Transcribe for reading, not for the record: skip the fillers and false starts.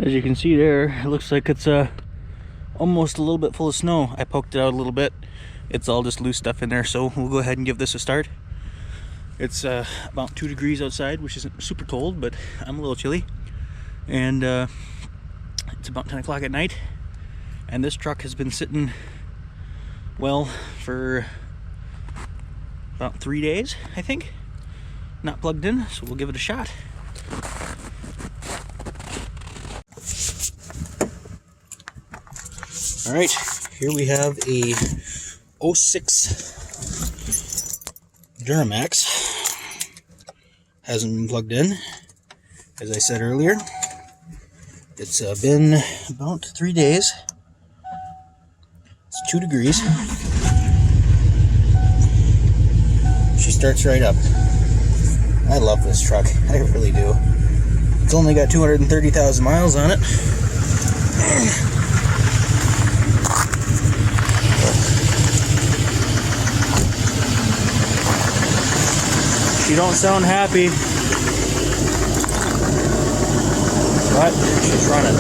As you can see there, it looks like it's almost a little bit full of snow. I poked it out a little bit. It's all just loose stuff in there, so we'll go ahead and give this a start. It's about 2 degrees outside, which isn't super cold, but I'm a little chilly. And it's about 10 o'clock at night, and this truck has been sitting, well, for about 3 days, I think, not plugged in, so we'll give it a shot. All right, here we have a 06 Duramax. Hasn't been plugged in, as I said earlier. It's been about 3 days. It's 2 degrees. She starts right up. I love this truck. I really do. It's only got 230,000 miles on it. She don't sound happy, but she's running.